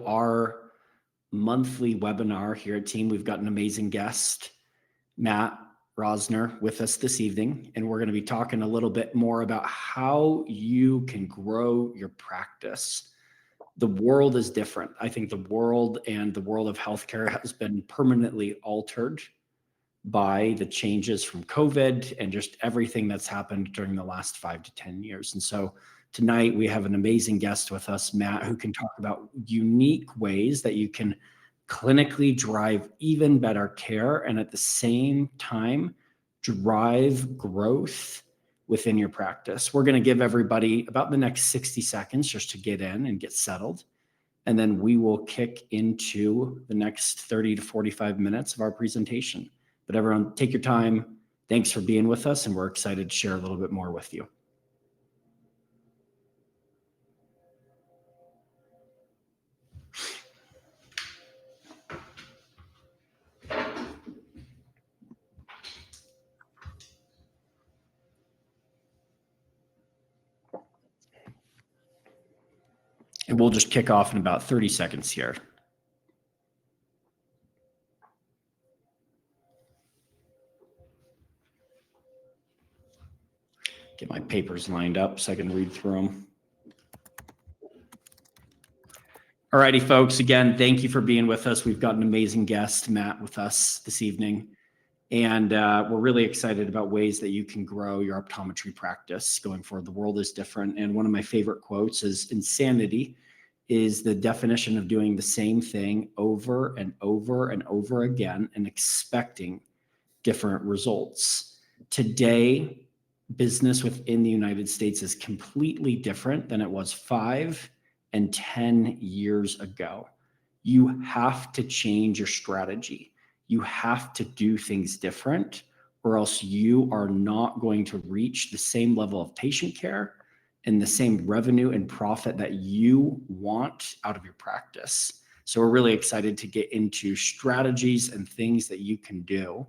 our monthly webinar here at Teem. We've got an amazing guest, Matt Rosner, with us this evening, and we're going to be talking a little bit more about how you can grow your practice. The world is different. I think the world of healthcare has been permanently altered by the changes from COVID and just everything that's happened during the last 5 to 10 years. And so tonight we have an amazing guest with us, Matt, who can talk about unique ways that you can clinically drive even better care and at the same time drive growth within your practice. We're going to give everybody about the next 60 seconds just to get in and get settled. And then we will kick into the next 30 to 45 minutes of our presentation. But everyone, take your time. Thanks for being with us, and we're excited to share a little bit more with you. And we'll just kick off in about 30 seconds here. Get my papers lined up so I can read through them. All righty, folks. Again, thank you for being with us. We've got an amazing guest, Matt, with us this evening. And we're really excited about ways that you can grow your optometry practice going forward. The world is different. And one of my favorite quotes is, insanity is the definition of doing the same thing over and over and over again and expecting different results. Today, business within the United States is completely different than it was 5 and 10 years ago. You have to change your strategy. You have to do things different, or else you are not going to reach the same level of patient care and the same revenue and profit that you want out of your practice. So we're really excited to get into strategies and things that you can do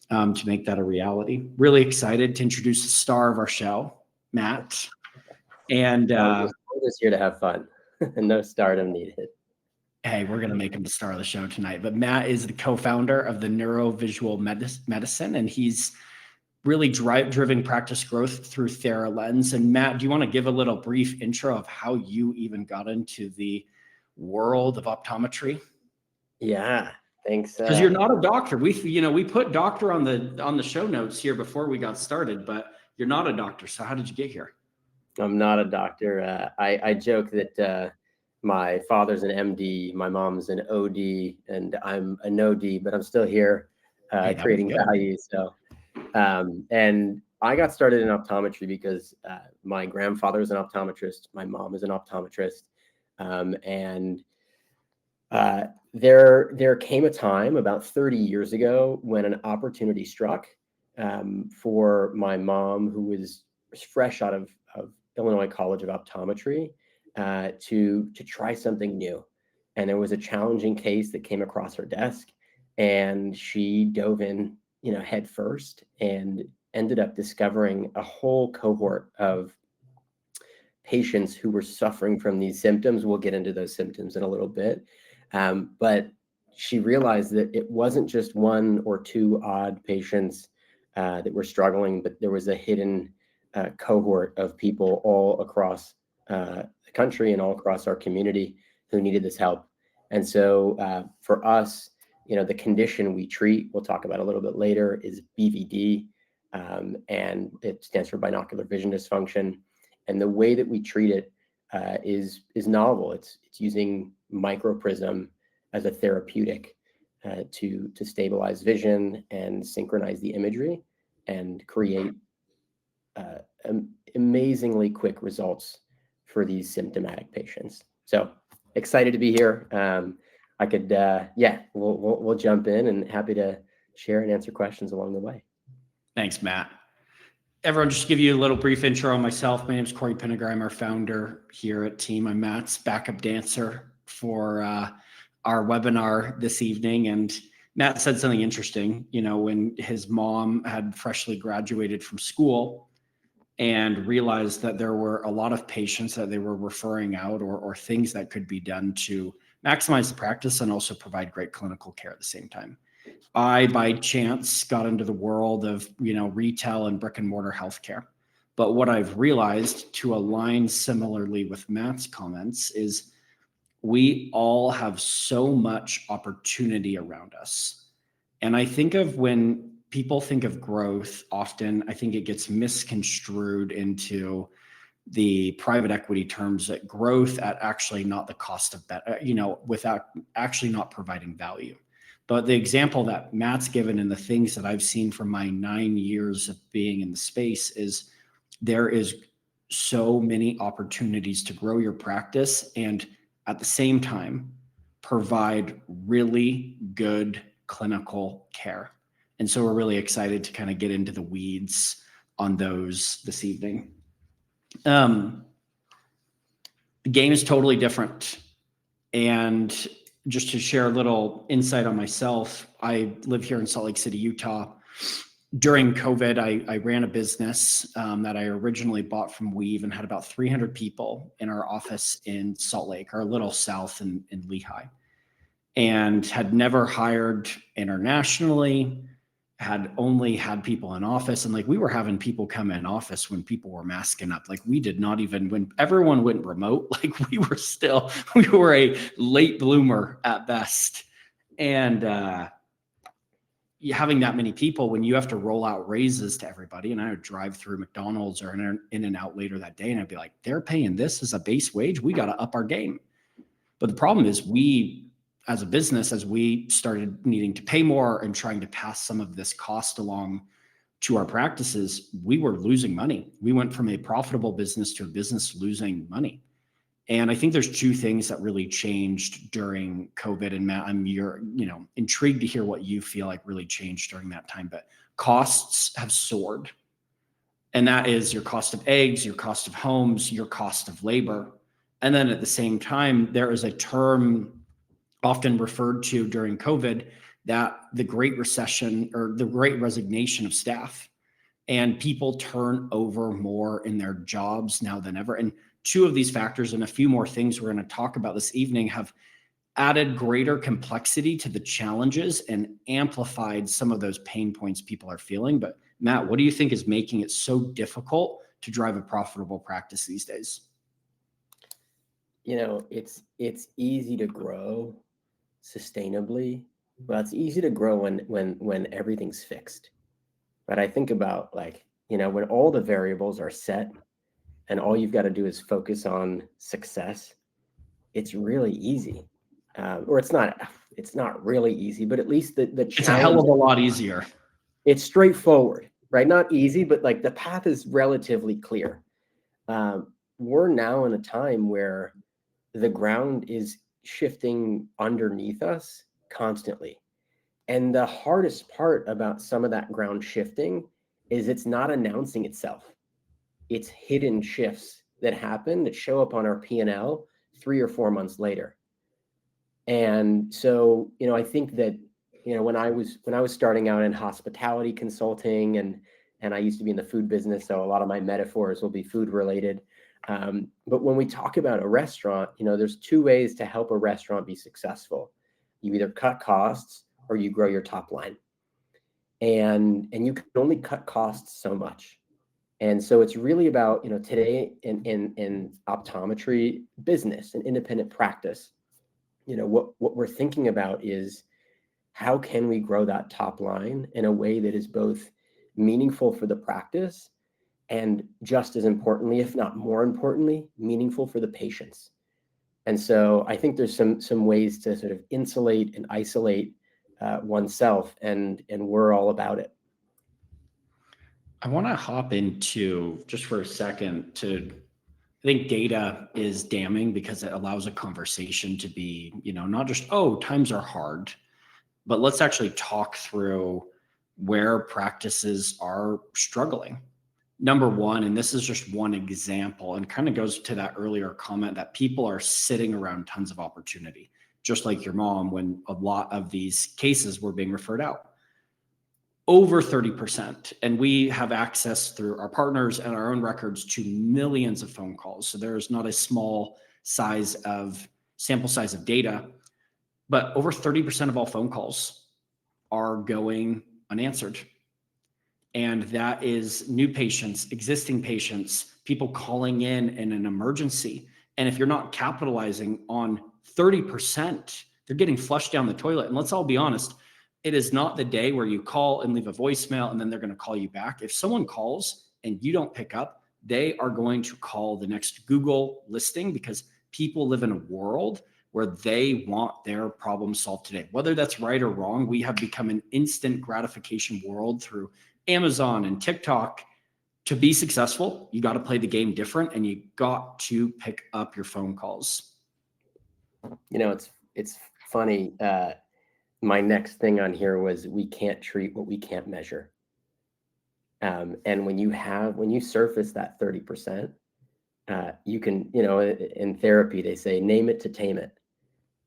to make that a reality. Really excited to introduce the star of our show, Matt. And we're just here to have fun and no stardom needed. Hey, we're going to make him the star of the show tonight. But Matt is the co-founder of the NeuroVisual Medicine, and he's really driven practice growth through TheraLens. And Matt, do you want to give a little brief intro of how you even got into the world of optometry? Yeah. Thanks. Because you're not a doctor. We put doctor on the show notes here before we got started, but you're not a doctor. So how did you get here? I'm not a doctor. I joke that my father's an MD, my mom's an OD, and I'm an OD, but I'm still here creating value. So, and I got started in optometry because my grandfather was an optometrist, my mom is an optometrist, and there came a time about 30 years ago when an opportunity struck for my mom, who was fresh out of Illinois College of Optometry, to try something new. And there was a challenging case that came across her desk, and she dove in, head first, and ended up discovering a whole cohort of patients who were suffering from these symptoms. We'll get into those symptoms in a little bit. But she realized that it wasn't just 1 or 2 odd patients that were struggling, but there was a hidden cohort of people all across the country and all across our community who needed this help. And so for us, the condition we treat, we'll talk about a little bit later, is BVD, and it stands for binocular vision dysfunction. And the way that we treat it is novel. It's using microprism as a therapeutic to stabilize vision and synchronize the imagery and create amazingly quick results for these symptomatic patients. So excited to be here. I could, we'll jump in, and happy to share and answer questions along the way. Thanks, Matt. Everyone, just to give you a little brief intro on myself. My name is Cory Pinegar. I'm our founder here at Teem. I'm Matt's backup dancer for our webinar this evening. And Matt said something interesting, when his mom had freshly graduated from school and realized that there were a lot of patients that they were referring out, or things that could be done to maximize the practice and also provide great clinical care at the same time. I, by chance, got into the world of, retail and brick and mortar healthcare. But what I've realized, to align similarly with Matt's comments, is we all have so much opportunity around us. And I think of when people think of growth, often I think it gets misconstrued into the private equity terms, that growth at actually not the cost of without actually not providing value. But the example that Matt's given and the things that I've seen from my 9 years of being in the space is there is so many opportunities to grow your practice and at the same time provide really good clinical care. And so we're really excited to kind of get into the weeds on those this evening. The game is totally different. And just to share a little insight on myself, I live here in Salt Lake City, Utah. During COVID, I ran a business that I originally bought from Weave and had about 300 people in our office in Salt Lake, or a little south in Lehigh, and had never hired internationally, had only had people in office. And we were having people come in office when people were masking up. We did not even, when everyone went remote, we were a late bloomer at best. And having that many people, when you have to roll out raises to everybody, and I would drive through McDonald's or In-N-Out later that day, and I'd be like, they're paying this as a base wage. We got to up our game. But the problem is, we, as a business, as we started needing to pay more and trying to pass some of this cost along to our practices, we were losing money. We went from a profitable business to a business losing money. And I think there's two things that really changed during COVID. And Matt, I'm intrigued to hear what you feel like really changed during that time. But costs have soared. And that is your cost of eggs, your cost of homes, your cost of labor. And then at the same time, there is a term often referred to during COVID, that the Great Recession, or the Great Resignation of staff. And people turn over more in their jobs now than ever. And two of these factors, and a few more things we're going to talk about this evening, have added greater complexity to the challenges and amplified some of those pain points people are feeling. But Matt, what do you think is making it so difficult to drive a profitable practice these days? It's easy to grow sustainably. Well, it's easy to grow when everything's fixed. But I think about when all the variables are set and all you've got to do is focus on success, it's really easy. Or it's not really easy, but at least the challenge. It's a hell of a lot easier. It's straightforward, right? Not easy, but the path is relatively clear. We're now in a time where the ground is shifting underneath us constantly. And the hardest part about some of that ground shifting is it's not announcing itself. It's hidden shifts that happen that show up on our P&L 3 or 4 months later. And so, I think that, when I was starting out in hospitality consulting, and I used to be in the food business, so a lot of my metaphors will be food related. But when we talk about a restaurant, there's 2 ways to help a restaurant be successful. You either cut costs or you grow your top line. And you can only cut costs so much. And so it's really about, today in optometry business and independent practice, what we're thinking about is how can we grow that top line in a way that is both meaningful for the practice and, just as importantly, if not more importantly, meaningful for the patients. And so I think there's some ways to sort of insulate and isolate oneself, and we're all about it. I want to hop into, just for a second, I think data is damning because it allows a conversation to be, not just, oh, times are hard, but let's actually talk through where practices are struggling. Number one, and this is just one example, and kind of goes to that earlier comment that people are sitting around tons of opportunity, just like your mom, when a lot of these cases were being referred out. Over 30%. And we have access through our partners and our own records to millions of phone calls. So there's not a small size of sample size of data, but over 30% of all phone calls are going unanswered. And that is new patients, existing patients, people calling in an emergency. And if you're not capitalizing on 30%, they're getting flushed down the toilet. And let's all be honest, it is not the day where you call and leave a voicemail and then they're going to call you back. If someone calls and you don't pick up, they are going to call the next Google listing, because people live in a world where they want their problem solved today. Whether that's right or wrong, we have become an instant gratification world through Amazon and TikTok. To be successful, you got to play the game different, and you got to pick up your phone calls. You know, it's funny. My next thing on here was, we can't treat what we can't measure. And when you surface that 30%, you can, in therapy, they say, name it to tame it.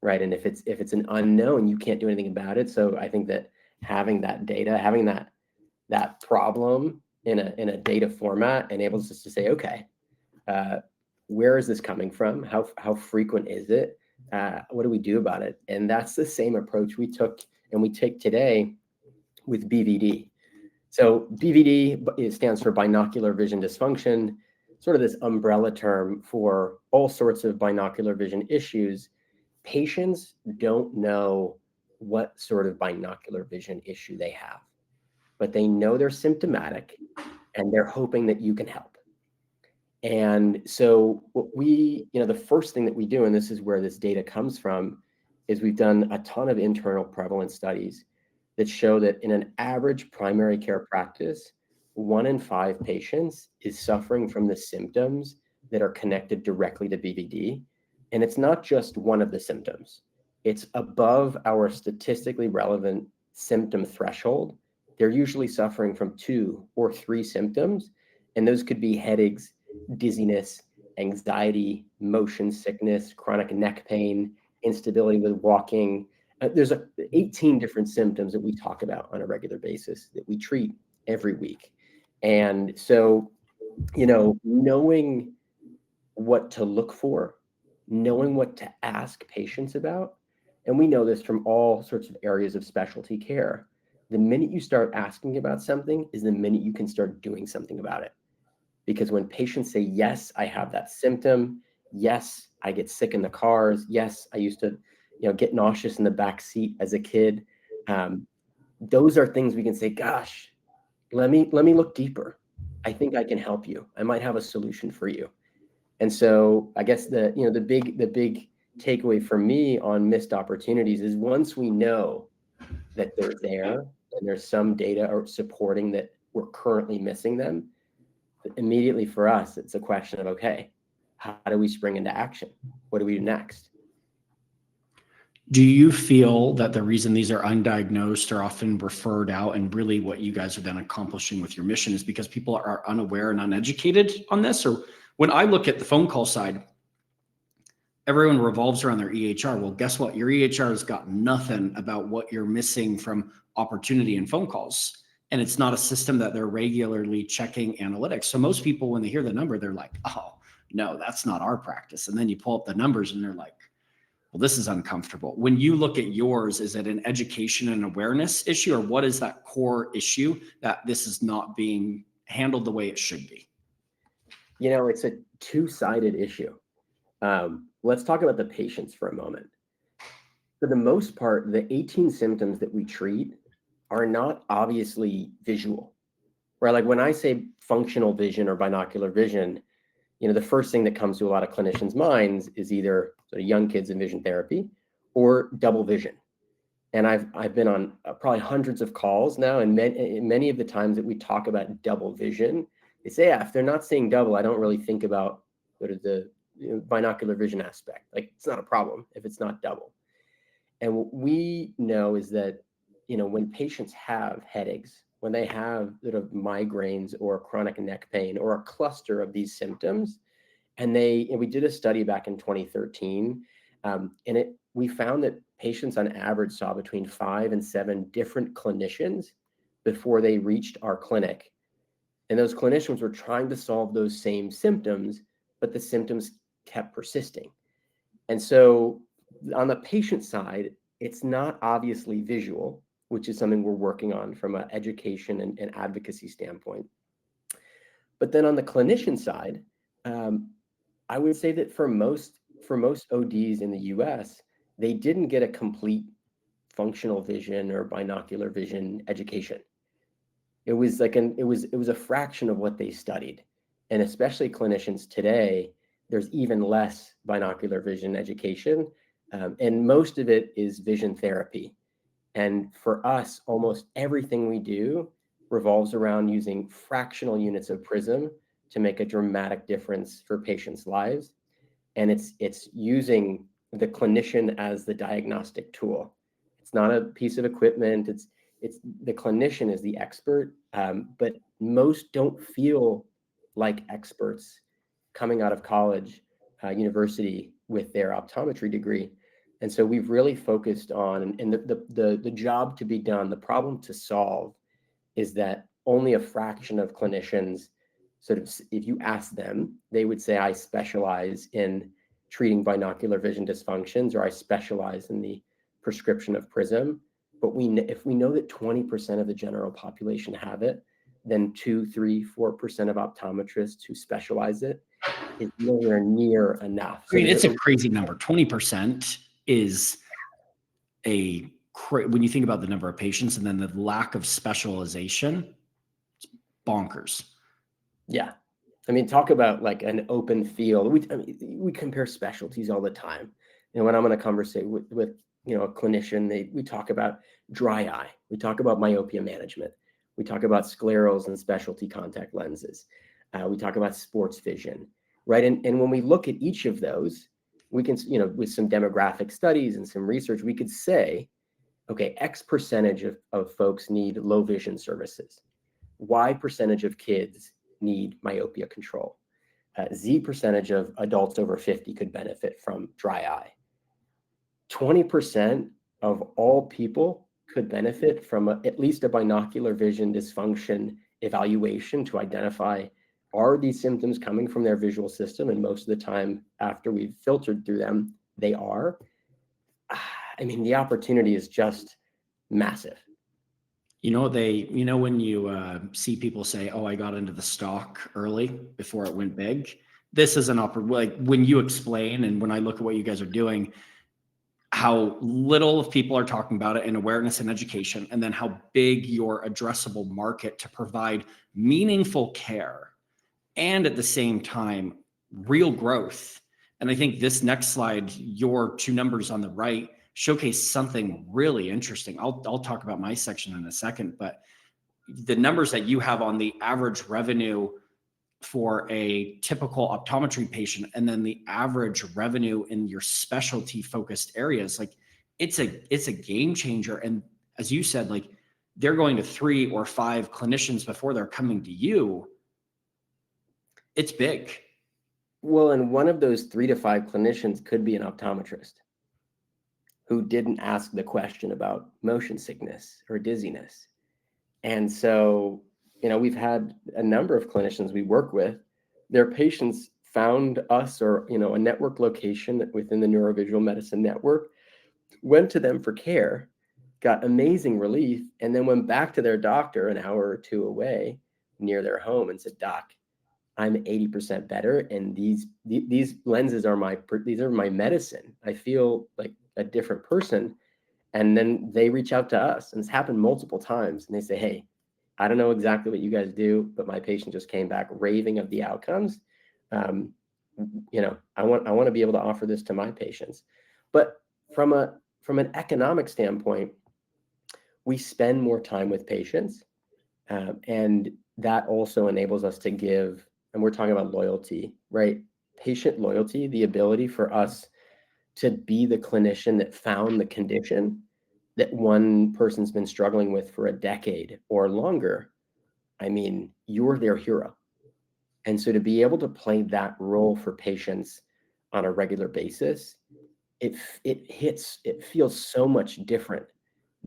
Right. And if it's an unknown, you can't do anything about it. So I think that having that data, having that problem in a data format enables us to say, okay, where is this coming from? How frequent is it? What do we do about it? And that's the same approach we took and we take today with BVD. So BVD, it stands for binocular vision dysfunction, sort of this umbrella term for all sorts of binocular vision issues. Patients don't know what sort of binocular vision issue they have, but they know they're symptomatic and they're hoping that you can help. And so what the first thing that we do, and this is where this data comes from, is we've done a ton of internal prevalence studies that show that in an average primary care practice, 1 in 5 patients is suffering from the symptoms that are connected directly to BVD. And it's not just one of the symptoms. It's above our statistically relevant symptom threshold. They're usually suffering from 2 or 3 symptoms. And those could be headaches, dizziness, anxiety, motion sickness, chronic neck pain, instability with walking. There's 18 different symptoms that we talk about on a regular basis that we treat every week. And so, knowing what to look for, knowing what to ask patients about, and we know this from all sorts of areas of specialty care, the minute you start asking about something is the minute you can start doing something about it. Because when patients say, yes, I have that symptom, yes, I get sick in the cars, yes, I used to get nauseous in the back seat as a kid, those are things we can say, gosh, let me look deeper. I think I can help you. I might have a solution for you. And so I guess the big takeaway for me on missed opportunities is, once we know that they're there and there's some data or supporting that we're currently missing them, immediately for us, it's a question of, okay, how do we spring into action? What do we do next? Do you feel that the reason these are undiagnosed or often referred out, and really what you guys are then accomplishing with your mission, is because people are unaware and uneducated on this? Or when I look at the phone call side, everyone revolves around their EHR. Well, guess what? Your EHR has got nothing about what you're missing from opportunity and phone calls. And it's not a system that they're regularly checking analytics. So most people, when they hear the number, they're like, oh, no, that's not our practice. And then you pull up the numbers and they're like, well, this is uncomfortable. When you look at yours, is it an education and awareness issue, or what is that core issue that this is not being handled the way it should be? It's a two-sided issue. Let's talk about the patients for a moment. For the most part, the 18 symptoms that we treat are not obviously visual, right? Like when I say functional vision or binocular vision, the first thing that comes to a lot of clinicians' minds is either sort of young kids in vision therapy or double vision. And I've been on probably hundreds of calls now, and many of the times that we talk about double vision, they say, yeah, if they're not seeing double, I don't really think about sort of the binocular vision aspect. Like, it's not a problem if it's not double. And what we know is that, when patients have headaches, when they have sort of migraines or chronic neck pain or a cluster of these symptoms, and we did a study back in 2013, and we found that patients on average saw between 5 and 7 different clinicians before they reached our clinic. And those clinicians were trying to solve those same symptoms, but the symptoms kept persisting. And so on the patient side, it's not obviously visual, which is something we're working on from an education and advocacy standpoint. But then on the clinician side, I would say that for most ODs in the US, they didn't get a complete functional vision or binocular vision education. It was like it was a fraction of what they studied. And especially clinicians today, there's even less binocular vision education. And most of it is vision therapy. And for us, almost everything we do revolves around using fractional units of prism to make a dramatic difference for patients' lives. And it's using the clinician as the diagnostic tool. It's not a piece of equipment. It's the clinician is the expert, but most don't feel like experts coming out of college, university with their optometry degree. And so we've really focused on, and the job to be done, the problem to solve is that only a fraction of clinicians sort of, if you ask them, they would say, I specialize in treating binocular vision dysfunctions, or I specialize in the prescription of prism. But if we know that 20% of the general population have it, then 2, 3, 4% of optometrists who specialize it is nowhere near enough. I mean, it's a crazy number. 20% is when you think about the number of patients and then the lack of specialization, it's bonkers. Yeah. I mean, talk about like an open field. We compare specialties all the time. And when I'm in a conversation with a clinician, we talk about dry eye. We talk about myopia management. We talk about sclerals and specialty contact lenses. We talk about sports vision, right? And when we look at each of those, we can, with some demographic studies and some research, we could say, okay, X percentage of folks need low vision services. Y percentage of kids need myopia control. Z percentage of adults over 50 could benefit from dry eye. 20% of all people could benefit from at least a binocular vision dysfunction evaluation to identify, are these symptoms coming from their visual system? And most of the time after we've filtered through them, they are. I mean, the opportunity is just massive. When you see people say, oh, I got into the stock early before it went big, this is an opportunity. Like when you explain, and when I look at what you guys are doing, how little of people are talking about it in awareness and education, and then how big your addressable market to provide meaningful care and at the same time, real growth. And I think this next slide, your two numbers on the right, showcase something really interesting. I'll talk about my section in a second, but the numbers that you have on the average revenue for a typical optometry patient, and then the average revenue in your specialty focused areas, like it's a game changer. And as you said, like they're going to 3 or 5 clinicians before they're coming to you. It's big. Well, and one of those 3 to 5 clinicians could be an optometrist who didn't ask the question about motion sickness or dizziness. And so, we've had a number of clinicians we work with, their patients found us or, a network location within the NeuroVisual Medicine Network, went to them for care, got amazing relief, and then went back to their doctor an hour or 2 away near their home and said, Doc, I'm 80% better. And these lenses are my medicine. I feel like a different person. And then they reach out to us, and it's happened multiple times. And they say, hey, I don't know exactly what you guys do, but my patient just came back raving of the outcomes. I want to be able to offer this to my patients. But from an economic standpoint, we spend more time with patients. And that also enables us to give, and we're talking about loyalty, right? Patient loyalty, the ability for us to be the clinician that found the condition that one person's been struggling with for a decade or longer. I mean, you're their hero. And so to be able to play that role for patients on a regular basis, it feels so much different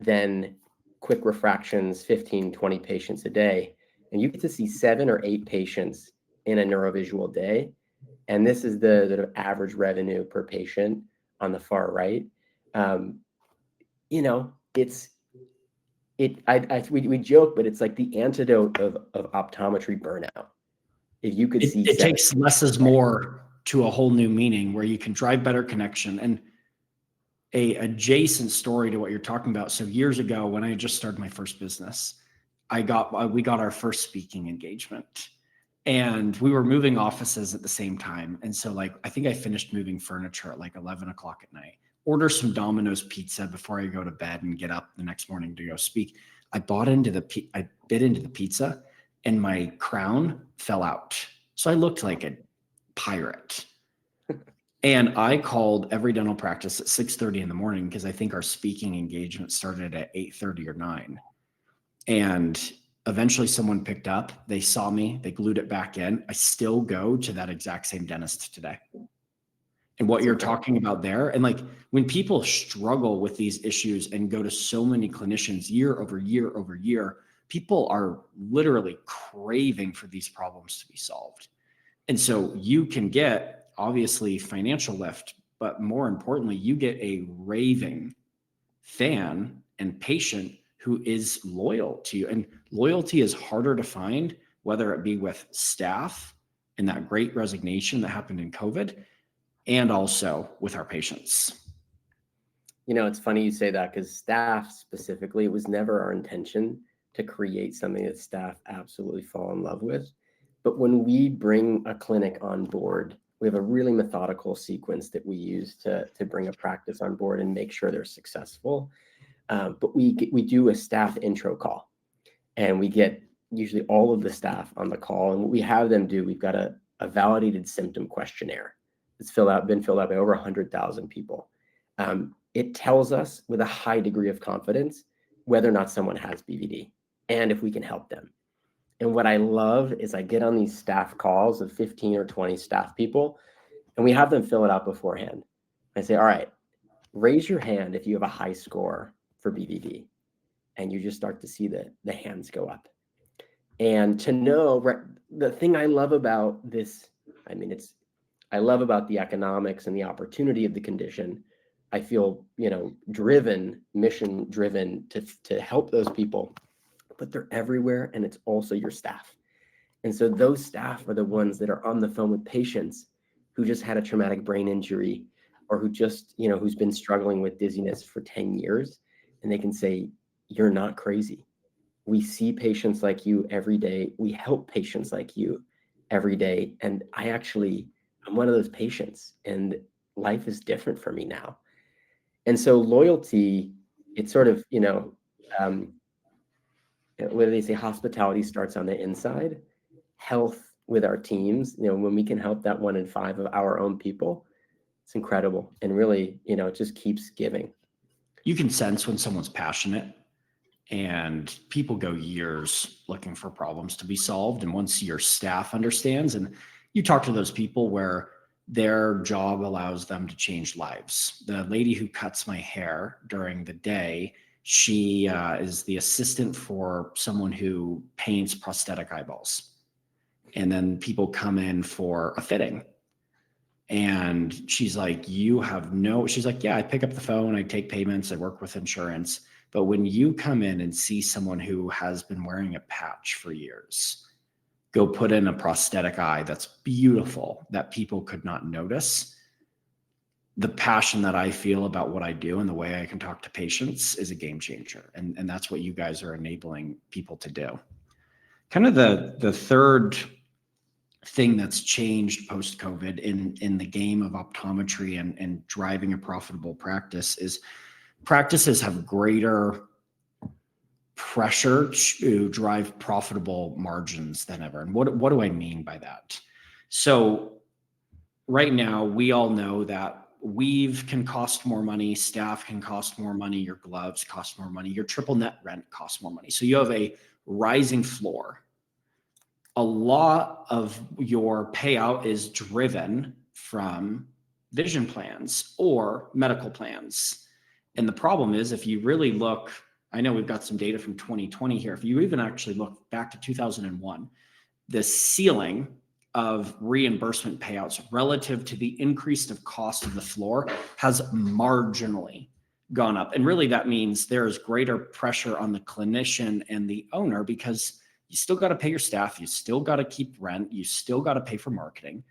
than quick refractions, 15, 20 patients a day. And you get to see 7 or 8 patients in a neurovisual day. And this is the average revenue per patient on the far right. You know, we joke, but it's like the antidote of optometry burnout. If you could see, it takes less is more to a whole new meaning where you can drive better connection. And a adjacent story to what you're talking about. So years ago, when I just started my first business, we got our first speaking engagement, and we were moving offices at the same time. And so like, I think I finished moving furniture at like 11 o'clock at night, order some Domino's pizza before I go to bed and get up the next morning to go speak. I bit into the pizza and my crown fell out. So I looked like a pirate. And I called every dental practice at 6:30 in the morning because I think our speaking engagement started at 8:30 or 9. And eventually someone picked up, they saw me, they glued it back in. I still go to that exact same dentist today. And what you're talking about there, and like when people struggle with these issues and go to so many clinicians year over year over year, people are literally craving for these problems to be solved. And so you can get obviously financial lift, but more importantly, you get a raving fan and patient who is loyal to you. And loyalty is harder to find, whether it be with staff and that great resignation that happened in COVID, and also with our patients. You know, it's funny you say that, because staff specifically, it was never our intention to create something that staff absolutely fall in love with. But when we bring a clinic on board, we have a really methodical sequence that we use to bring a practice on board and make sure they're successful. But we do a staff intro call, and we get usually all of the staff on the call. And what we have them do, we've got a validated symptom questionnaire that's been filled out by over 100,000 people. It tells us with a high degree of confidence whether or not someone has BVD and if we can help them. And what I love is I get on these staff calls of 15 or 20 staff people, and we have them fill it out beforehand. I say, all right, raise your hand if you have a high score for BVD. And you just start to see the hands go up. And to know, the thing I love about this, I love about the economics and the opportunity of the condition. I feel, mission driven to help those people, but they're everywhere, and it's also your staff. And so those staff are the ones that are on the phone with patients who just had a traumatic brain injury, or who just, who's been struggling with dizziness for 10 years. And they can say, you're not crazy. We see patients like you every day. We help patients like you every day. And I'm one of those patients, and life is different for me now. And so loyalty, it's sort of, whether they say hospitality starts on the inside, health with our teams, when we can help that 1 in 5 of our own people, it's incredible. And really, it just keeps giving. You can sense when someone's passionate, and people go years looking for problems to be solved. And once your staff understands, and you talk to those people where their job allows them to change lives. The lady who cuts my hair during the day, she is the assistant for someone who paints prosthetic eyeballs. And then people come in for a fitting. And she's like, she's like, yeah, I pick up the phone, I take payments, I work with insurance. But when you come in and see someone who has been wearing a patch for years, go put in a prosthetic eye that's beautiful, that people could not notice, the passion that I feel about what I do and the way I can talk to patients is a game changer. And that's what you guys are enabling people to do. Kind of the third thing that's changed post-COVID in the game of optometry and driving a profitable practice is practices have greater pressure to drive profitable margins than ever. And what do I mean by that? So right now, we all know that weave can cost more money, staff can cost more money, your gloves cost more money, your triple net rent costs more money. So you have a rising floor. A lot of your payout is driven from vision plans or medical plans. And the problem is, if you really look, I know we've got some data from 2020 here. If you even actually look back to 2001, the ceiling of reimbursement payouts relative to the increase of cost of the floor has marginally gone up. And really that means there is greater pressure on the clinician and the owner, because you still got to pay your staff, you still got to keep rent, you still got to pay for marketing.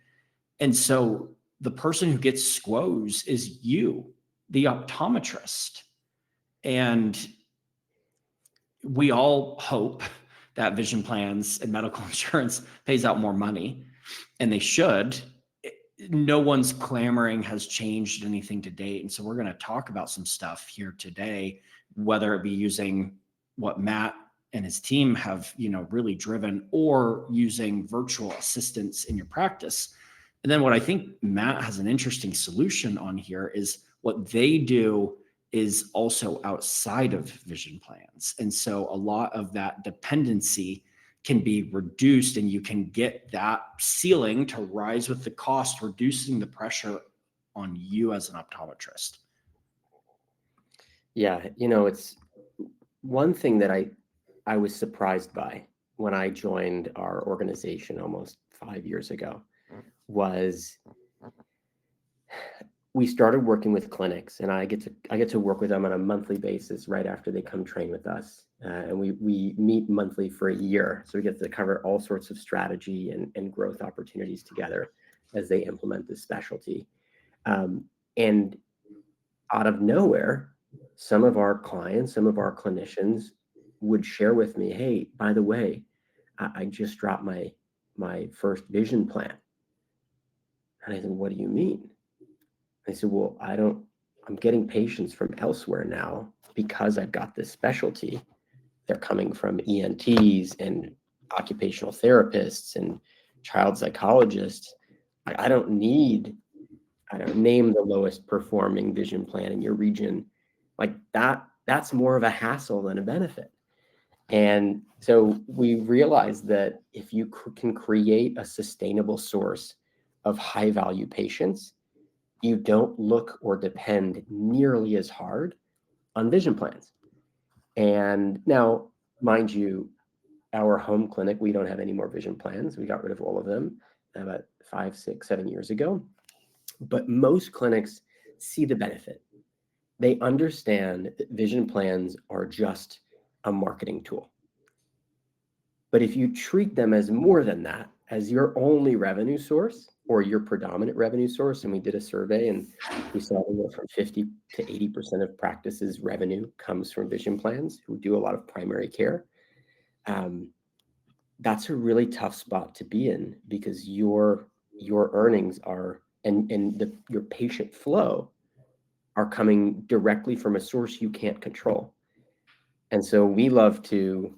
And so the person who gets squoze is you, the optometrist. And we all hope that vision plans and medical insurance pays out more money, and they should. No one's clamoring has changed anything to date. And so we're going to talk about some stuff here today, whether it be using what Matt and his team have, really driven, or using virtual assistants in your practice. And then what I think Matt has an interesting solution on here is what they do is also outside of vision plans. And so a lot of that dependency can be reduced, and you can get that ceiling to rise with the cost, reducing the pressure on you as an optometrist. Yeah, it's one thing that I was surprised by when I joined our organization almost 5 years ago was we started working with clinics, and I get to work with them on a monthly basis right after they come train with us. And we meet monthly for a year. So we get to cover all sorts of strategy and growth opportunities together as they implement this specialty. And out of nowhere, some of our clients, some of our clinicians would share with me, hey, by the way, I just dropped my first vision plan. And I said, what do you mean? I said, well, I'm getting patients from elsewhere now because I've got this specialty. They're coming from ENTs and occupational therapists and child psychologists. I don't name the lowest performing vision plan in your region. Like that's more of a hassle than a benefit. And so we realized that if you can create a sustainable source of high value patients, you don't look or depend nearly as hard on vision plans. And now, mind you, our home clinic, we don't have any more vision plans. We got rid of all of them about 5, 6, 7 years ago. But most clinics see the benefit. They understand that vision plans are just a marketing tool. But if you treat them as more than that, as your only revenue source or your predominant revenue source, and we did a survey and we saw that from 50 to 80% of practices' revenue comes from vision plans who do a lot of primary care. That's a really tough spot to be in, because your earnings are your patient flow are coming directly from a source you can't control. And so we love to,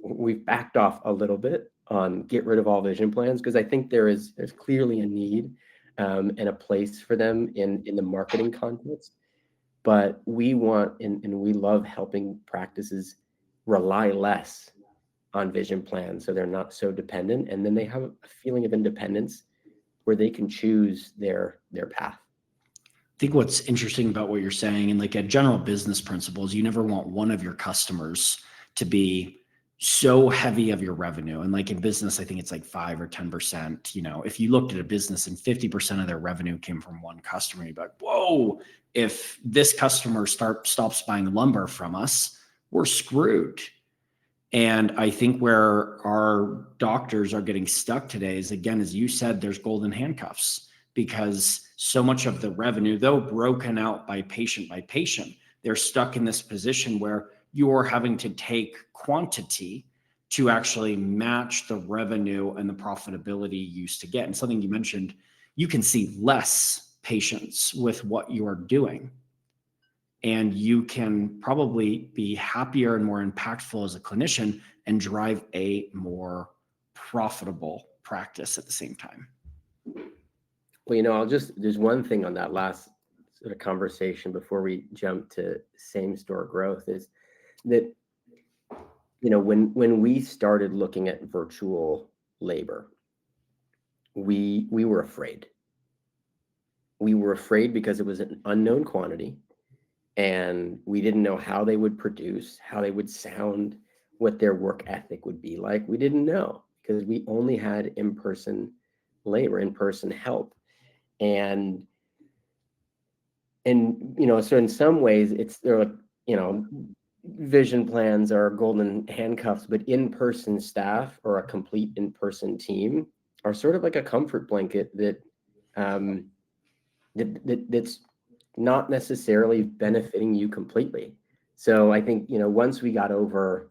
we've backed off a little bit on get rid of all vision plans, because I think there's clearly a need and a place for them in the marketing context. But we want and we love helping practices rely less on vision plans so they're not so dependent, and then they have a feeling of independence where they can choose their path. I think what's interesting about what you're saying, and like a general business principle, is you never want one of your customers to be so heavy of your revenue. And like in business, I think it's like 5 or 10%. If you looked at a business and 50% of their revenue came from one customer, you'd be like, whoa, if this customer stops buying lumber from us, we're screwed. And I think where our doctors are getting stuck today is, again, as you said, there's golden handcuffs, because so much of the revenue, though broken out by patient, they're stuck in this position where you're having to take quantity to actually match the revenue and the profitability you used to get. And something you mentioned, you can see less patients with what you're doing. And you can probably be happier and more impactful as a clinician and drive a more profitable practice at the same time. Well, there's one thing on that last sort of conversation before we jump to same store growth, is that, when we started looking at virtual labor, we were afraid. We were afraid because it was an unknown quantity, and we didn't know how they would produce, how they would sound, what their work ethic would be like. We didn't know. because we only had in-person labor, in-person help. And so in some ways they're like, vision plans are golden handcuffs, but in-person staff or a complete in-person team are sort of like a comfort blanket that's not necessarily benefiting you completely. So I think, once we got over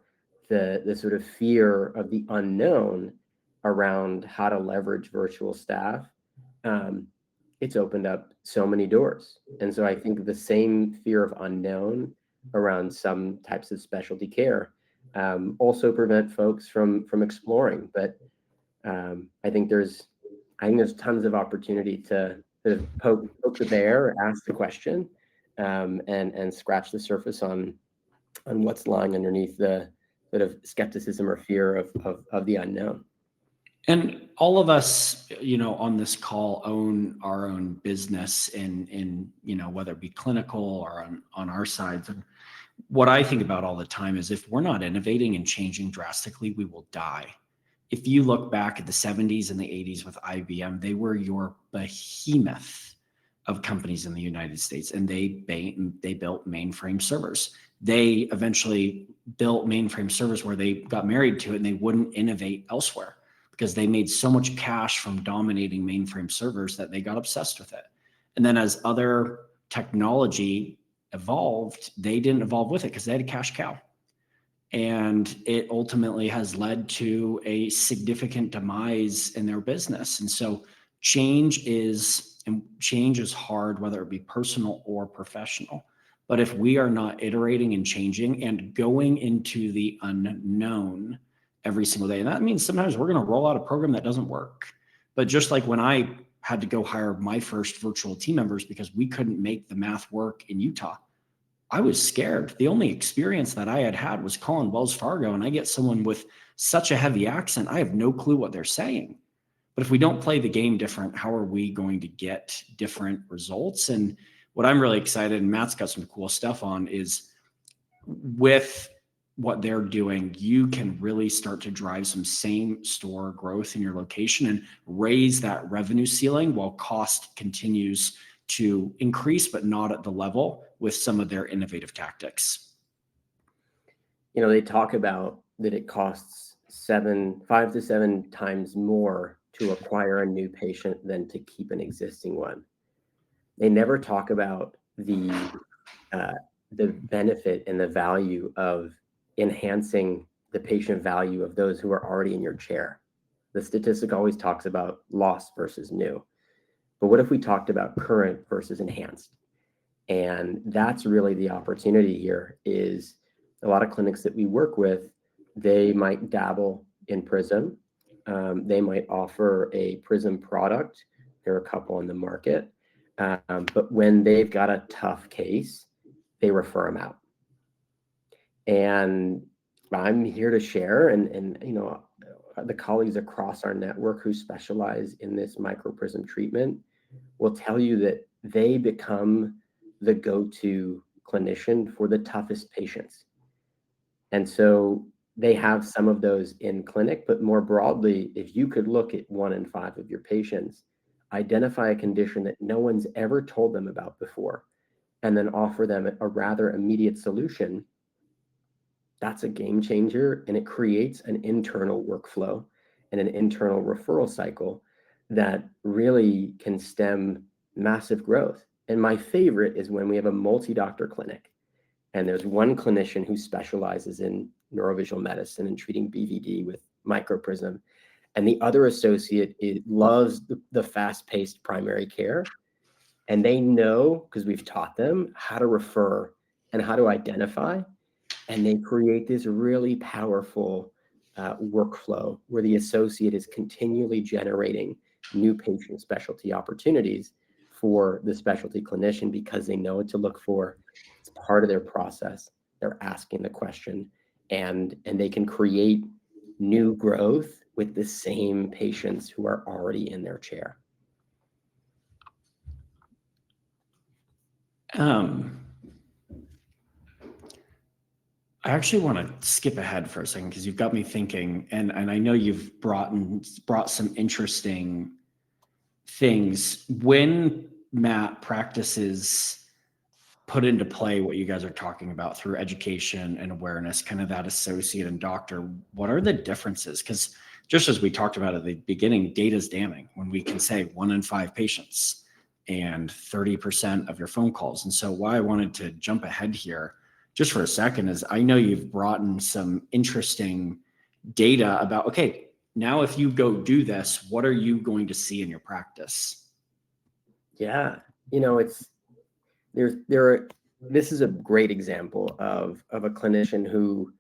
the sort of fear of the unknown around how to leverage virtual staff, it's opened up so many doors. And so I think the same fear of unknown around some types of specialty care also prevent folks from exploring. But I think there's tons of opportunity to sort of poke the bear, ask the question, and scratch the surface on what's lying underneath the sort of skepticism or fear of the unknown. And all of us, on this call own our own business in whether it be clinical or on our sides. And what I think about all the time is if we're not innovating and changing drastically, we will die. If you look back at the 70s and the 80s with IBM, they were your behemoth of companies in the United States, and they built mainframe servers. They eventually built mainframe servers where they got married to it and they wouldn't innovate elsewhere, because they made so much cash from dominating mainframe servers that they got obsessed with it. And then as other technology evolved, they didn't evolve with it because they had a cash cow. And it ultimately has led to a significant demise in their business. And so change is hard, whether it be personal or professional. But if we are not iterating and changing and going into the unknown every single day, and that means sometimes we're going to roll out a program that doesn't work. But just like when I had to go hire my first virtual team members because we couldn't make the math work in Utah, I was scared. The only experience that I had was calling Wells Fargo, and I get someone with such a heavy accent, I have no clue what they're saying. But if we don't play the game different, how are we going to get different results? And what I'm really excited, and Matt's got some cool stuff on, is with what they're doing, you can really start to drive some same store growth in your location and raise that revenue ceiling while cost continues to increase, but not at the level with some of their innovative tactics. They talk about that it costs 5 to 7 times more to acquire a new patient than to keep an existing one. They never talk about the benefit and the value of enhancing the patient value of those who are already in your chair. The statistic always talks about lost versus new. But what if we talked about current versus enhanced? And that's really the opportunity here. Is a lot of clinics that we work with, they might dabble in Prism. They might offer a Prism product. There are a couple on the market. But when they've got a tough case, they refer them out. And I'm here to share, and the colleagues across our network who specialize in this microprism treatment will tell you that they become the go-to clinician for the toughest patients. And so they have some of those in clinic, but more broadly, if you could look at 1 in 5 of your patients, identify a condition that no one's ever told them about before, and then offer them a rather immediate solution, that's a game changer. And it creates an internal workflow and an internal referral cycle that really can stem massive growth. And my favorite is when we have a multi-doctor clinic and there's one clinician who specializes in NeuroVisual medicine and treating BVD with microprism, and the other associate loves the fast-paced primary care. And they know, because we've taught them, how to refer and how to identify. And they create this really powerful workflow where the associate is continually generating new patient specialty opportunities for the specialty clinician because they know what to look for. It's part of their process. They're asking the question, and they can create new growth with the same patients who are already in their chair. I actually want to skip ahead for a second because you've got me thinking, and I know you've brought some interesting things. When Matt practices put into play what you guys are talking about through education and awareness, kind of that associate and doctor, what are the differences? Because just as we talked about at the beginning, data is damning when we can say 1 in 5 patients and 30% of your phone calls. And so why I wanted to jump ahead here just for a second is I know you've brought in some interesting data about, okay, now if you go do this, what are you going to see in your practice? Yeah, this is a great example of a clinician who,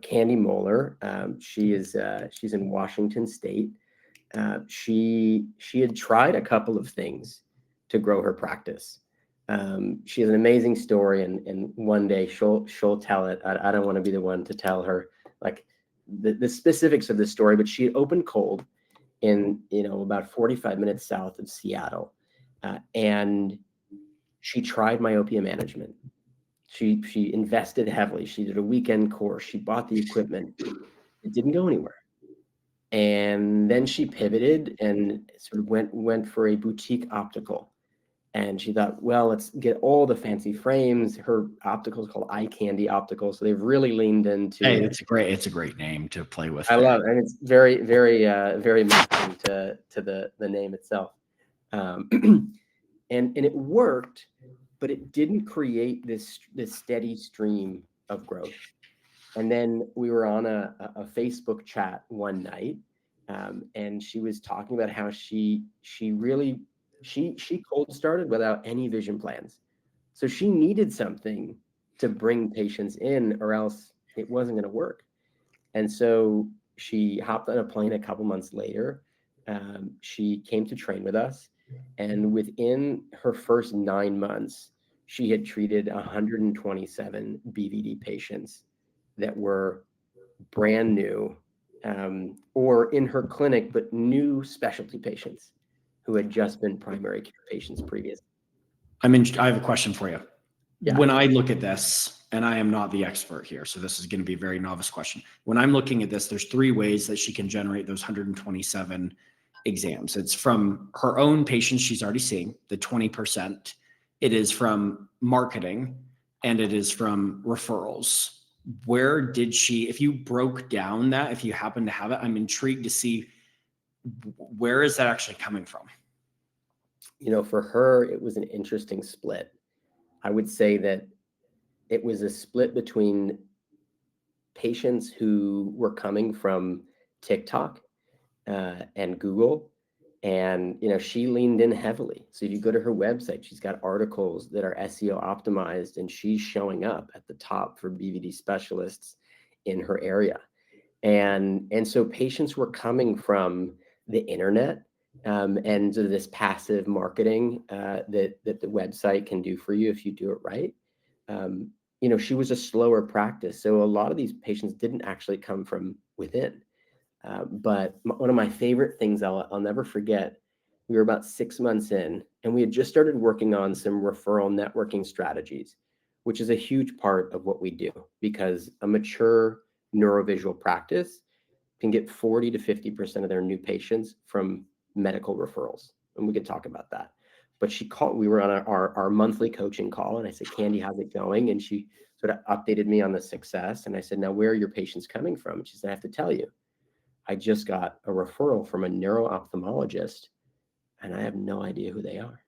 Candy Moeller, she's in Washington State. She had tried a couple of things to grow her practice. She has an amazing story, and one day she'll tell it. I don't want to be the one to tell her like the specifics of the story, but she had opened cold in about 45 minutes south of Seattle, and she tried myopia management. She invested heavily. She did a weekend course. She bought the equipment. It didn't go anywhere. And then she pivoted and sort of went for a boutique optical. And she thought, well, let's get all the fancy frames. Her optical is called Eye Candy Optical, so they've really leaned into. Hey, it's a great name to play with. I love it, and it's very, very, very matching to the name itself. And it worked, but it didn't create this steady stream of growth. And then we were on a Facebook chat one night, and she was talking about how she cold started without any vision plans. So she needed something to bring patients in, or else it wasn't going to work. And so she hopped on a plane a couple months later. She came to train with us, and within her first 9 months, she had treated 127 BVD patients that were brand new, or in her clinic, but new specialty patients who had just been primary care patients previous. I have a question for you. Yeah. When I look at this, and I am not the expert here, so this is going to be a very novice question. When I'm looking at this, there's 3 ways that she can generate those 127 exams. It's from her own patients she's already seeing, the 20%. It is from marketing, and it is from referrals. Where did she, if you broke down that, if you happen to have it, I'm intrigued to see where is that actually coming from? For her, it was an interesting split. I would say that it was a split between patients who were coming from TikTok and Google, and she leaned in heavily. So if you go to her website, she's got articles that are SEO optimized, and she's showing up at the top for BVD specialists in her area. And so patients were coming from the internet, and sort of this passive marketing that the website can do for you if you do it right. She was a slower practice, so a lot of these patients didn't actually come from within. But one of my favorite things I'll never forget, we were about 6 months in, and we had just started working on some referral networking strategies, which is a huge part of what we do, because a mature neurovisual practice can get 40 to 50% of their new patients from medical referrals. And we could talk about that. But she called, we were on our monthly coaching call, and I said, Candy, how's it going? And she sort of updated me on the success. And I said, now, where are your patients coming from? And she said, I have to tell you, I just got a referral from a neuro-ophthalmologist, and I have no idea who they are.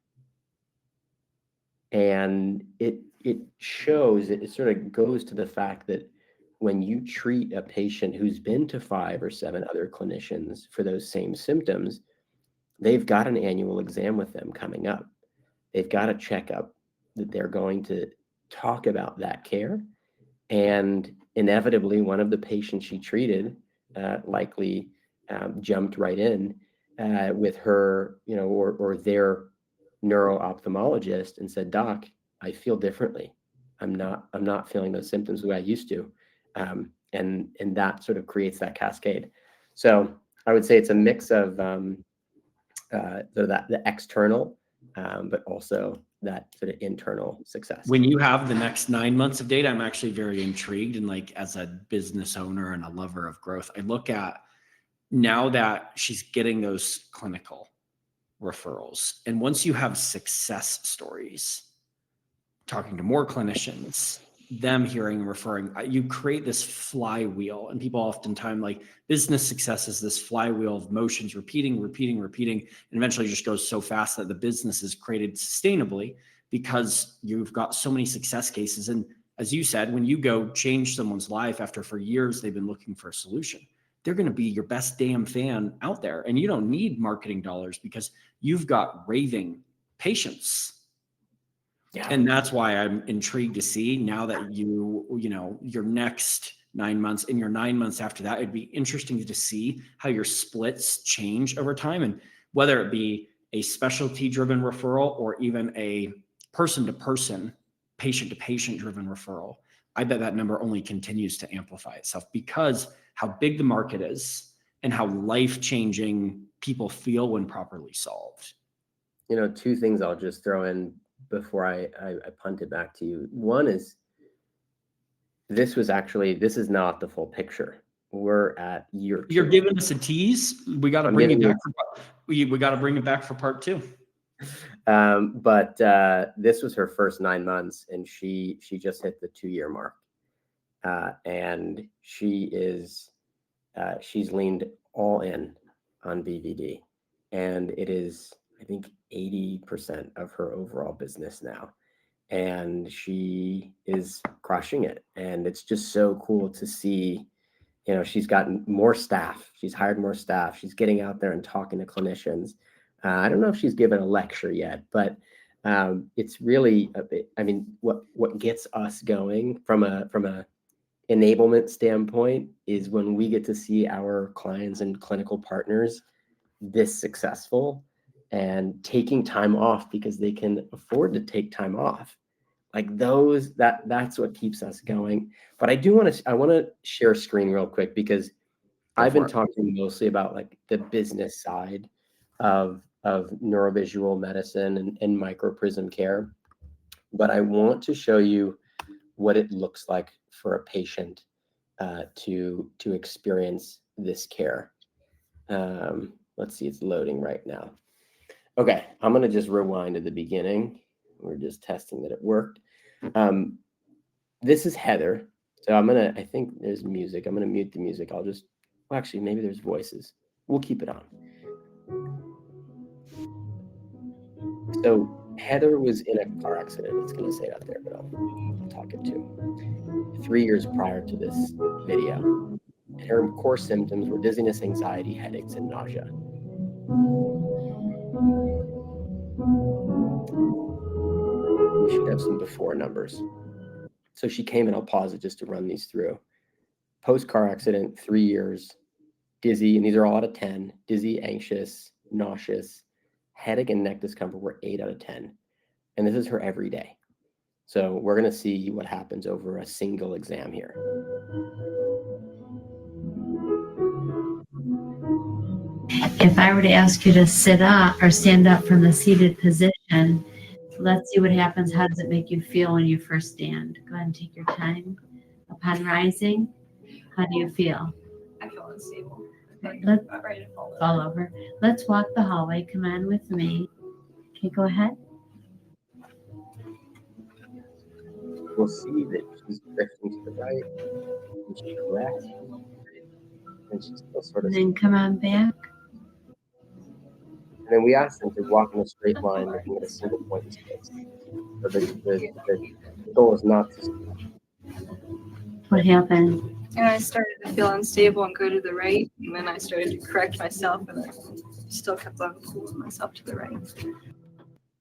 And it shows, it sort of goes to the fact that when you treat a patient who's been to 5 or 7 other clinicians for those same symptoms, they've got an annual exam with them coming up. They've got a checkup that they're going to talk about that care. And inevitably, one of the patients she treated likely jumped right in with her, or their neuro-ophthalmologist, and said, Doc, I feel differently. I'm not feeling those symptoms the way I used to. And that sort of creates that cascade. So I would say it's a mix of the external but also that sort of internal success. When you have the next 9 months of data, I'm actually very intrigued. And like, as a business owner and a lover of growth, I look at now that she's getting those clinical referrals. And once you have success stories, talking to more clinicians, them hearing and referring, you create this flywheel. And people oftentimes, like, business success is this flywheel of motions, repeating, and eventually just goes so fast that the business is created sustainably because you've got so many success cases. And as you said, when you go change someone's life after for years they've been looking for a solution, they're going to be your best damn fan out there. And you don't need marketing dollars because you've got raving patients. Yeah. And that's why I'm intrigued to see now that you know, your next 9 months and your 9 months after that, it'd be interesting to see how your splits change over time, and whether it be a specialty driven referral or even a person to person, patient to patient driven referral. I bet that number only continues to amplify itself because how big the market is and how life-changing people feel when properly solved. You know, two things I'll just throw in before I punt it back to you. One is, this is not the full picture. We're at year 2. You're giving us a tease. We got to bring it back. We got to bring it back for part 2. But this was her first 9 months, and she just hit the 2-year mark, and she's leaned all in on BVD, and it is, I think, 80% of her overall business now, and she is crushing it. And it's just so cool to see. You know, she's gotten more staff. She's hired more staff. She's getting out there and talking to clinicians. I don't know if she's given a lecture yet, but it's really, I mean, what gets us going from a enablement standpoint is when we get to see our clients and clinical partners this successful and taking time off because they can afford to take time off. Like those, that's what keeps us going. But I want to share a screen real quick because I've been talking mostly about like the business side of neurovisual medicine and microprism care. But I want to show you what it looks like for a patient to experience this care. Let's see, it's loading right now. Okay, I'm going to just rewind to the beginning. We're just testing that it worked. This is Heather. So I think there's music. I'm going to mute the music. Well, actually, maybe there's voices. We'll keep it on. So Heather was in a car accident. It's going to say it out there, but I'll talk it too. 3 years prior to this video. And her core symptoms were dizziness, anxiety, headaches, and nausea. We should have some before numbers. So she came, and I'll pause it just to run these through. Post-car accident, 3 years, dizzy, and these are all out of 10. Dizzy, anxious, nauseous, headache and neck discomfort were 8 out of 10. And this is her every day. So we're going to see what happens over a single exam here. If I were to ask you to sit up or stand up from the seated position, let's see what happens. How does it make you feel when you first stand? Go ahead and take your time. Upon rising, how do you feel? I feel unstable. Let's I'm ready to fall fall over. Let's walk the hallway. Come on with me. Okay, go ahead. We'll see that she's drifting to the right, and she corrects, and she's still sort of. And then come on back. And then we asked them to walk in a straight line, looking at a single point in space. So the goal is not to. What happened? And I started to feel unstable and go to the right. And then I started to correct myself, and I still kept on pulling myself to the right.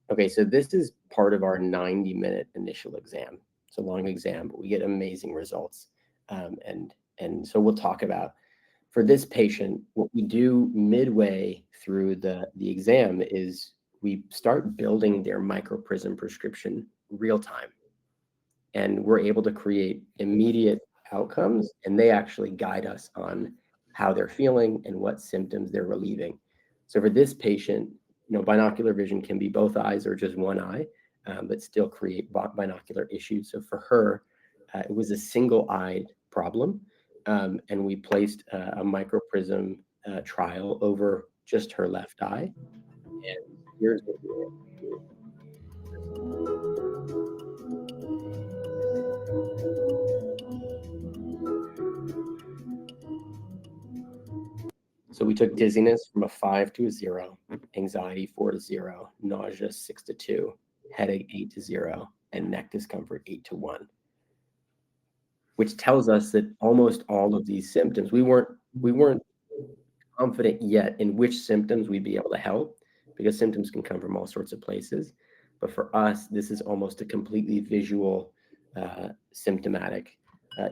Okay, so this is part of our 90-minute initial exam. It's a long exam, but we get amazing results. And so we'll talk about, for this patient, what we do midway through the exam is we start building their microprism prescription real time. And we're able to create immediate outcomes, and they actually guide us on how they're feeling and what symptoms they're relieving. So for this patient, binocular vision can be both eyes or just one eye, but still create binocular issues. So for her, it was a single-eyed problem, and we placed a microprism trial over just her left eye. And here's what we were able to do. So we took dizziness from a 5 to a 0, anxiety 4 to 0, nausea 6 to 2, headache 8 to 0, and neck discomfort 8 to 1, which tells us that almost all of these symptoms, we weren't confident yet in which symptoms we'd be able to help, because symptoms can come from all sorts of places. But for us, this is almost a completely visual, symptomatic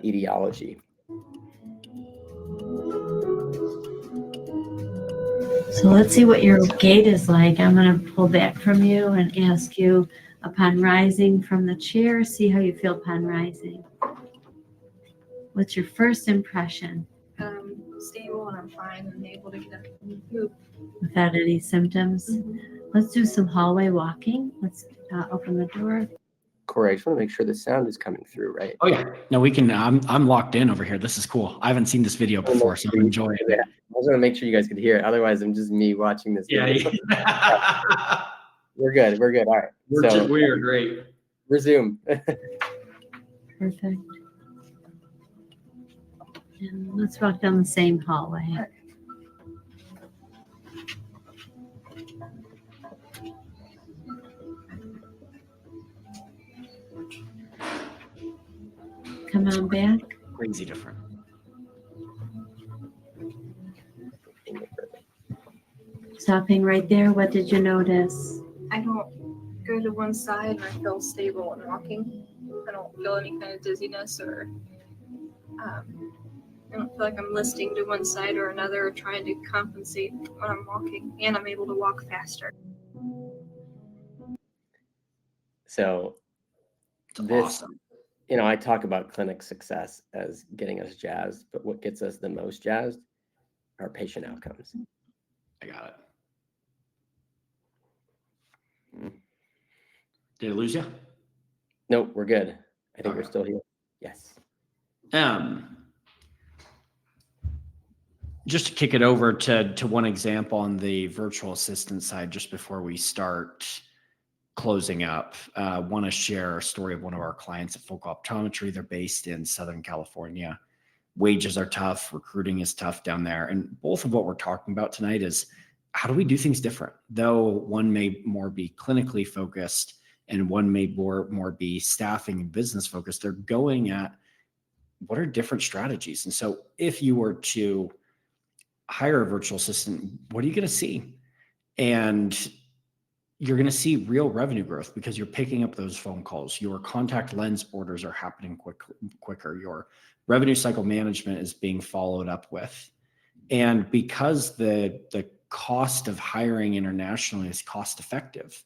etiology. So let's see what your gait is like. I'm going to pull back from you and ask you, upon rising from the chair, see how you feel upon rising. What's your first impression? Stable and I'm fine and able to get up and move. Without any symptoms? Let's do some hallway walking. Let's open the door. Cory, I just want to make sure the sound is coming through, right? Oh yeah, no, we can. I'm locked in over here. This is cool. I haven't seen this video before, so I'm enjoying it. Yeah, I was going to make sure you guys could hear it. Otherwise, I'm just me watching this video. Yeah. We're good. We're good. All right. We are great. Resume. Perfect. And let's walk down the same hallway. Come on back. Crazy different. Stopping right there. What did you notice? I don't go to one side and I feel stable when walking. I don't feel any kind of dizziness or I don't feel like I'm listing to one side or another or trying to compensate when I'm walking, and I'm able to walk faster. So this, Awesome. I talk about clinic success as getting us jazzed, but what gets us the most jazzed are patient outcomes. I got it. Did I lose you? Nope, we're good. I think Okay. we're still here. Yes. Just to kick it over to one example on the virtual assistant side, just before we start closing up, want to share a story of one of our clients at Focal Optometry. They're based in Southern California. Wages are tough. Recruiting is tough down there. And both of what we're talking about tonight is how do we do things different? Though one may more be clinically focused and one may more be staffing and business focused, they're going at what are different strategies. And so if you were to hire a virtual assistant, what are you going to see? And you're going to see real revenue growth because you're picking up those phone calls. Your contact lens orders are happening quicker. Your revenue cycle management is being followed up with. And because the cost of hiring internationally is cost effective,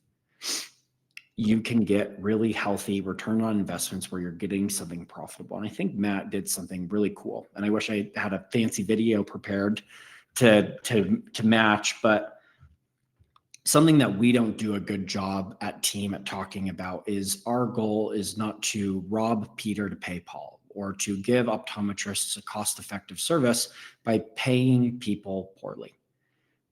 you can get really healthy return on investments where you're getting something profitable. And I think Matt did something really cool. And I wish I had a fancy video prepared to match, but something that we don't do a good job at Teem at talking about is our goal is not to rob Peter to pay Paul or to give optometrists a cost-effective service by paying people poorly.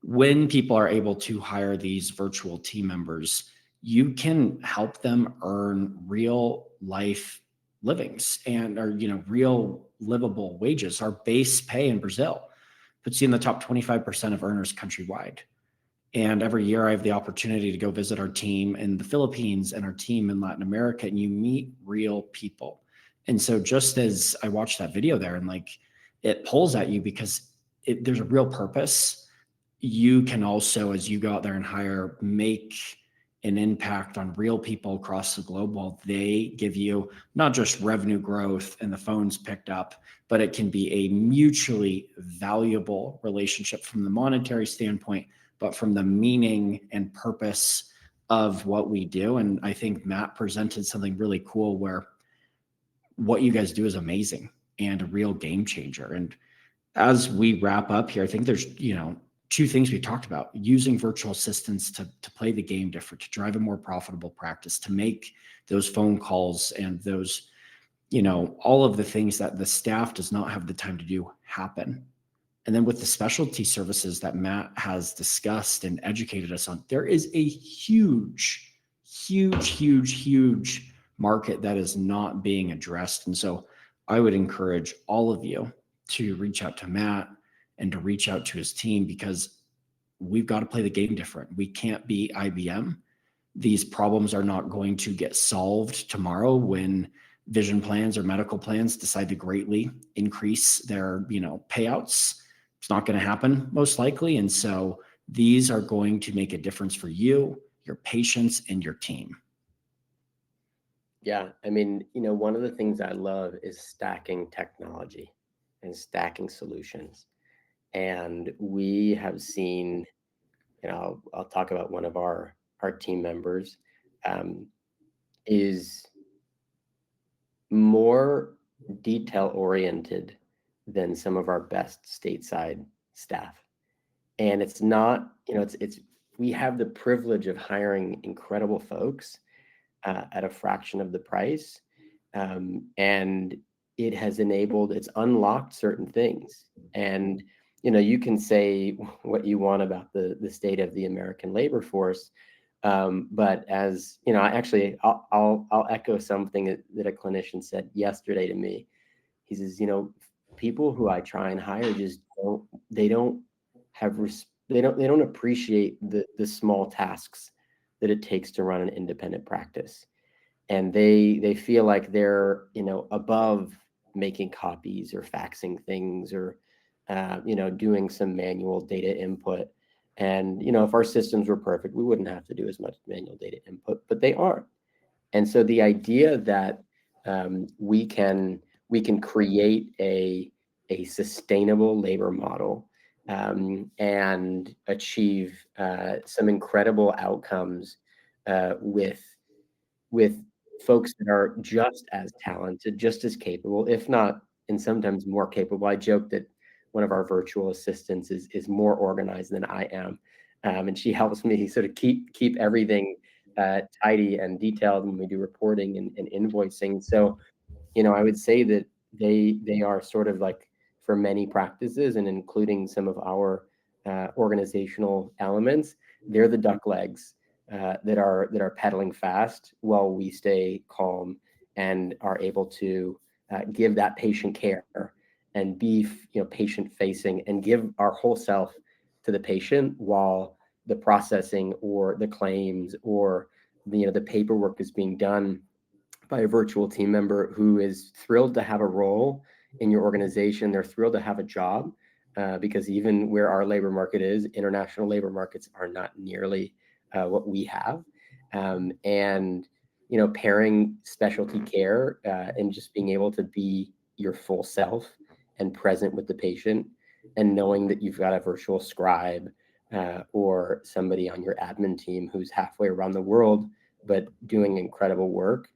When people are able to hire these virtual team members, you can help them earn real life livings and real livable wages. Our base pay in Brazil puts you in the top 25% of earners countrywide. And every year I have the opportunity to go visit our team in the Philippines and our team in Latin America, and you meet real people. And so just as I watched that video there and it pulls at you because there's a real purpose, you can also, as you go out there and hire, make an impact on real people across the globe while they give you not just revenue growth and the phones picked up, but it can be a mutually valuable relationship from the monetary standpoint, but from the meaning and purpose of what we do. And I think Matt presented something really cool where what you guys do is amazing and a real game changer. And as we wrap up here, I think there's, two things we talked about: using virtual assistants to play the game different, to drive a more profitable practice, to make those phone calls and those, all of the things that the staff does not have the time to do happen. And then with the specialty services that Matt has discussed and educated us on, there is a huge, huge, huge, huge market that is not being addressed. And so I would encourage all of you to reach out to Matt and to reach out to his team, because we've got to play the game different. We can't be IBM. These problems are not going to get solved tomorrow when vision plans or medical plans decide to greatly increase their, payouts. It's not going to happen, most likely. And so these are going to make a difference for you, your patients, and your team. Yeah, I mean, one of the things I love is stacking technology and stacking solutions. And we have seen, I'll talk about one of our team members, is more detail oriented than some of our best stateside staff. And it's not, we have the privilege of hiring incredible folks at a fraction of the price. And it has it's unlocked certain things. And, you can say what you want about the state of the American labor force. But as, I'll echo something that a clinician said yesterday to me. He says, people who I try and hire just don't appreciate the small tasks that it takes to run an independent practice. And they feel like they're, above making copies or faxing things or, doing some manual data input. And, if our systems were perfect, we wouldn't have to do as much manual data input, but they aren't. And so the idea that we can create a sustainable labor model and achieve some incredible outcomes with folks that are just as talented, just as capable, if not, and sometimes more capable. I joke that one of our virtual assistants is more organized than I am, and she helps me sort of keep everything tidy and detailed when we do reporting and invoicing. So, I would say that they are sort of like, for many practices, and including some of our organizational elements, they're the duck legs that are pedaling fast while we stay calm and are able to give that patient care and be patient facing and give our whole self to the patient while the processing or the claims or the paperwork is being done by a virtual team member who is thrilled to have a role in your organization. They're thrilled to have a job because even where our labor market is, international labor markets are not nearly what we have. And, pairing specialty care and just being able to be your full self and present with the patient, and knowing that you've got a virtual scribe or somebody on your admin team who's halfway around the world, but doing incredible work.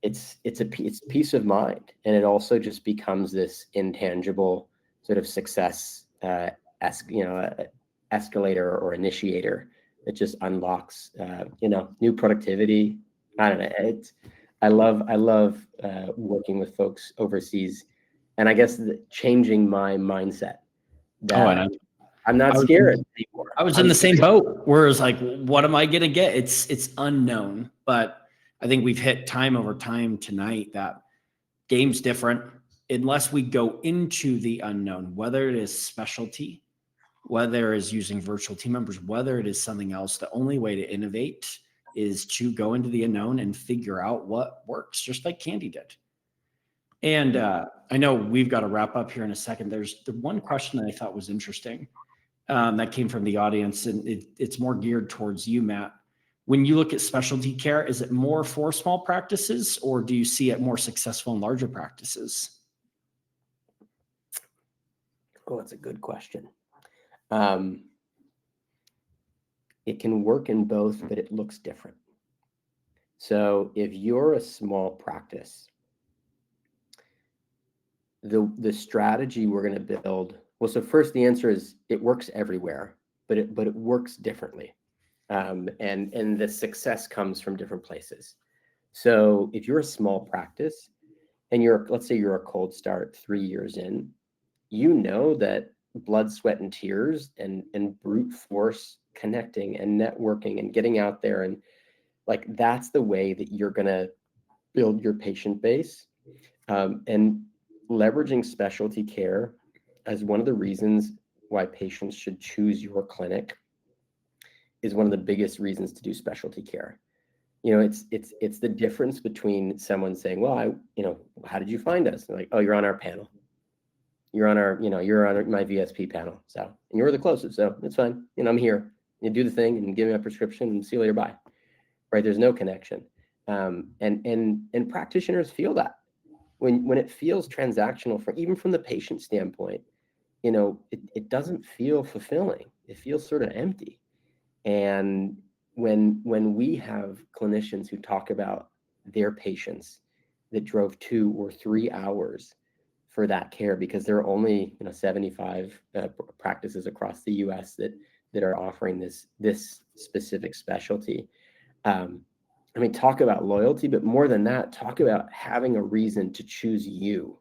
It's peace of mind. And it also just becomes this intangible sort of success escalator or initiator that just unlocks, new productivity. I don't know. I love working with folks overseas, and I guess changing my mindset that I'm not scared anymore. I was in the same boat where it's like, what am I going to get? It's unknown, but I think we've hit time over time tonight that game's different unless we go into the unknown, whether it is specialty, whether it is using virtual team members, whether it is something else. The only way to innovate is to go into the unknown and figure out what works, just like Candy did. And I know we've got to wrap up here in a second. There's the one question that I thought was interesting that came from the audience, and it's more geared towards you, Matt. When you look at specialty care, is it more for small practices, or do you see it more successful in larger practices? Oh, that's a good question. It can work in both, but it looks different. So if you're a small practice, the strategy we're going to build, well, so first the answer is it works everywhere, but it works differently. And the success comes from different places. So if you're a small practice and let's say you're a cold start 3 years in, you know that blood, sweat, and tears and brute force connecting and networking and getting out there, and like that's the way that you're going to build your patient base. And leveraging specialty care as one of the reasons why patients should choose your clinic is one of the biggest reasons to do specialty care. You know, it's the difference between someone saying, well, how did you find us? And like, oh, you're on our panel. You're on my VSP panel. So, and you're the closest. So it's fine. I'm here. You do the thing and give me a prescription and see you later. Bye. Right. There's no connection. And practitioners feel that when it feels transactional even from the patient standpoint, it doesn't feel fulfilling. It feels sort of empty. And when we have clinicians who talk about their patients that drove 2 or 3 hours for that care, because there are only 75 practices across the U.S. that are offering this specific specialty. Talk about loyalty, but more than that, talk about having a reason to choose you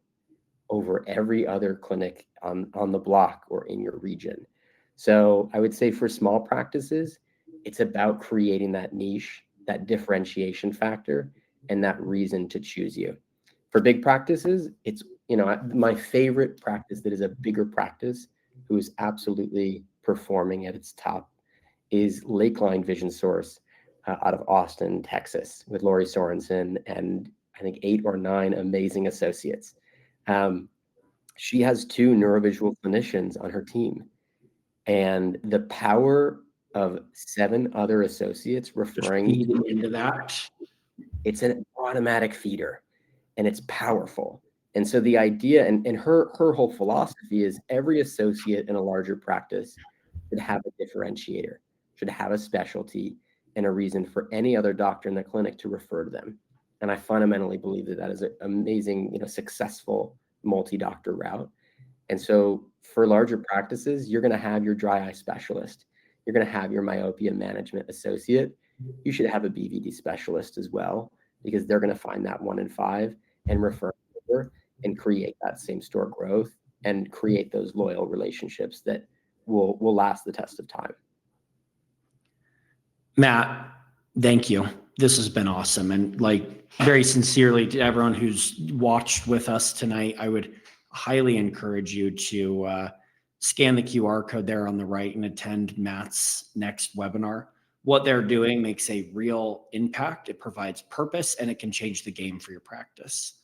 over every other clinic on the block or in your region. So I would say for small practices, it's about creating that niche, that differentiation factor, and that reason to choose you. For big practices, it's, my favorite practice that is a bigger practice who is absolutely performing at its top is Lakeline Vision Source out of Austin, Texas, with Lori Sorensen and I think 8 or 9 amazing associates. She has 2 NeuroVisual clinicians on her team, and the power of 7 other associates referring into that. It's an automatic feeder, and it's powerful. And so the idea and her whole philosophy is every associate in a larger practice should have a differentiator, should have a specialty and a reason for any other doctor in the clinic to refer to them. And I fundamentally believe that is an amazing, successful multi-doctor route. And so for larger practices, you're going to have your dry eye specialist. You're going to have your myopia management associate. You should have a BVD specialist as well, because they're going to find that 1 in 5 and refer over and create that same store growth and create those loyal relationships that will last the test of time. Matt, thank you. This has been awesome. And very sincerely to everyone who's watched with us tonight, I would highly encourage you to scan the QR code there on the right and attend Matt's next webinar. What they're doing makes a real impact. It provides purpose, and it can change the game for your practice.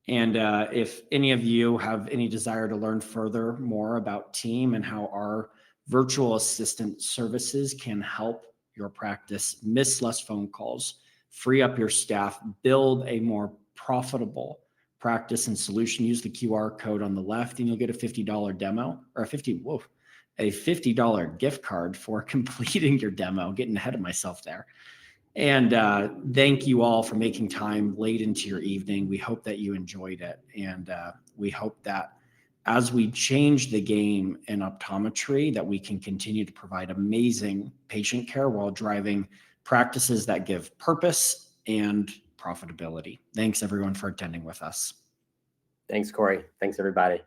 And if any of you have any desire to learn further more about Teem and how our virtual assistant services can help your practice miss less phone calls, free up your staff, build a more profitable practice and solution, use the QR code on the left and you'll get a $50 demo or a $50 gift card for completing your demo. Getting ahead of myself there. And thank you all for making time late into your evening. We hope that you enjoyed it. And we hope that as we change the game in optometry, that we can continue to provide amazing patient care while driving practices that give purpose and profitability. Thanks everyone for attending with us. Thanks, Cory. Thanks, everybody.